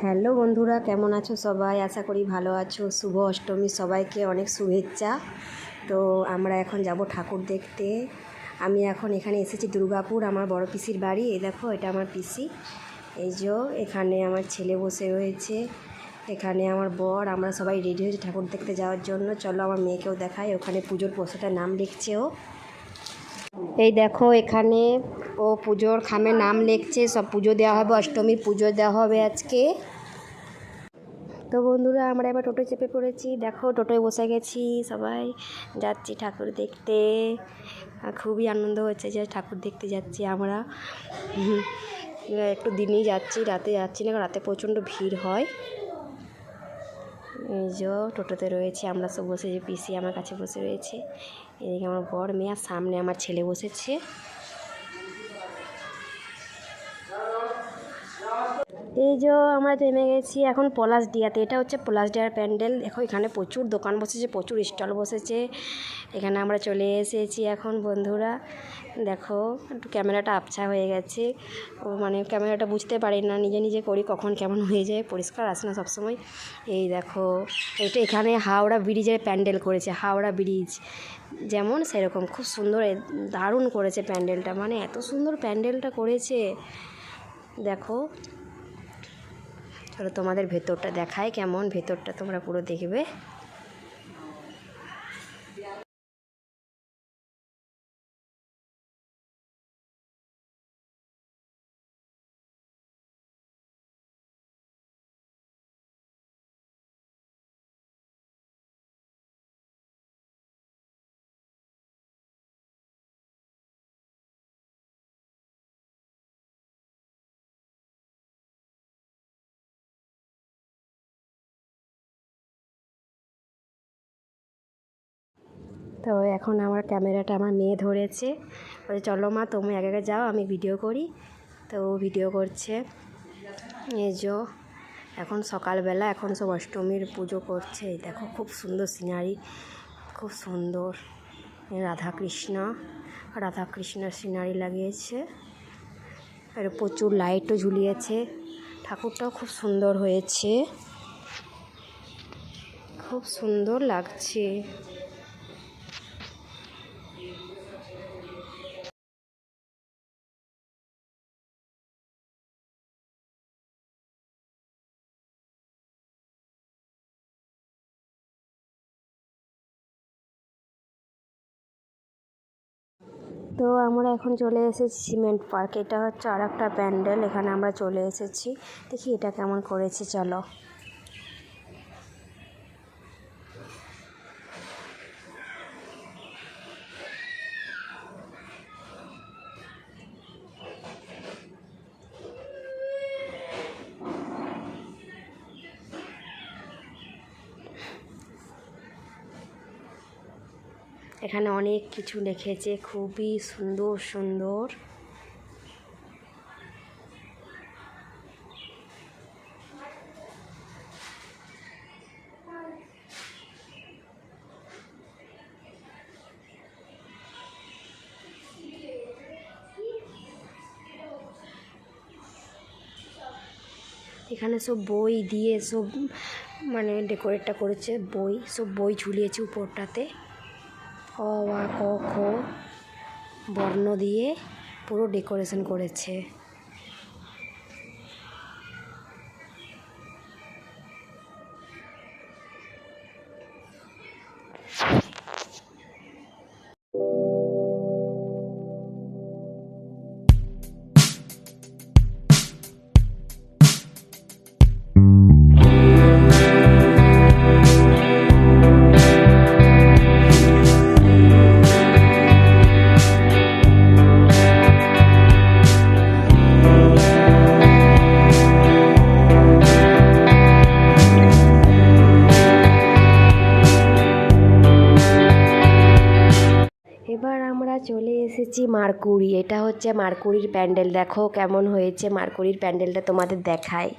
Hello বন্ধুরা, কেমন আছো সবাই? আশা করি ভালো আছো। শুভ অষ্টমী, সবাইকে অনেক শুভেচ্ছা। তো আমরা এখন যাব ঠাকুর দেখতে। আমি এখন এখানে এসেছি দুর্গাপুর, আমার বড় পিসির বাড়ি। এই দেখো, এটা আমার পিসি। এই যে এখানে আমার ছেলে বসে রয়েছে, এখানে আমার বর, আমরা সবাই রেডি হয়েছি ঠাকুর দেখতে যাওয়ার জন্য। চলো আমার মেয়েকেও দেখাই, ওখানে পুজোর পোস্টারে নাম লিখছে ও। এই দেখো, এখানে ও পুজোর খামে নাম লিখছে। সব পুজো দেওয়া হবে, অষ্টমীর পুজো দেওয়া হবে আজকে। তো বন্ধুরা, আমরা এবার টোটো চেপে পড়েছি। দেখো, টোটোয় বসে গেছি, সবাই যাচ্ছি ঠাকুর দেখতে। খুবই আনন্দ হচ্ছে যে ঠাকুর দেখতে যাচ্ছি আমরা। একটু দিনেই যাচ্ছি, রাতে যাচ্ছি না, রাতে প্রচণ্ড ভিড় হয়। এই যে টোটোতে রয়েছে, আমরা সব বসেছি, পিসি আমার কাছে বসে রয়েছে। এদিকে আমার বর, মেয়ে, সামনে আমার ছেলে বসেছে। এই যে আমরা থেমে গেছি এখন পলাশডিয়াতে। এটা হচ্ছে পলাশডিয়ার প্যান্ডেল। দেখো, এখানে প্রচুর দোকান বসেছে, প্রচুর স্টল বসেছে। এখানে আমরা চলে এসেছি এখন বন্ধুরা। দেখো, একটু ক্যামেরাটা আবছা হয়ে গেছে, মানে ক্যামেরাটা বুঝতে পারি না, নিজে নিজে করি, কখন কেমন হয়ে যায়, পরিষ্কার আসে না সবসময়। এই দেখো, এটা এখানে হাওড়া ব্রিজের প্যান্ডেল করেছে, হাওড়া ব্রিজ যেমন সেরকম খুব সুন্দর, দারুণ করেছে প্যান্ডেলটা, মানে এত সুন্দর প্যান্ডেলটা করেছে। দেখো, চলো তোমাদের ভেতরটা দেখায়, কেমন ভেতরটা তোমরা পুরো দেখবে। তো এখন আমার ক্যামেরাটা আমার মেয়ে ধরেছে, বলে চলো মা তুমি আগে আগে যাও, আমি ভিডিও করি। তো ও ভিডিও করছে। এই যে এখন সকালবেলা, এখন সব অষ্টমীর পুজো করছে। এই দেখো, খুব সুন্দর সিনারি, খুব সুন্দর। রাধাকৃষ্ণের সিনারি লাগিয়েছে, আর প্রচুর লাইটও ঝুলিয়েছে। ঠাকুরটাও খুব সুন্দর হয়েছে, খুব সুন্দর লাগছে। তো আমরা এখন চলে এসেছি সিমেন্ট পার্ক। এটা হচ্ছে আর একটা প্যান্ডেল, এখানে আমরা চলে এসেছি। দেখি এটা কেমন করেছে, চলো। এখানে অনেক কিছু লিখেছে, খুবই সুন্দর সুন্দর। এখানে সব বই দিয়ে সব মানে ডেকোরেটটা করেছে, সব বই ঝুলিয়েছে উপরটাতে। অ আ ক খ বর্ণ দিয়ে পুরো ডেকোরেশন করেছে। এবার আমরা চলে এসেছি মারকুড়ি। এটা হচ্ছে মারকুড়ির প্যান্ডেল। দেখো কেমন হয়েছে মারকুড়ির প্যান্ডেলটা, তোমাদের দেখায়।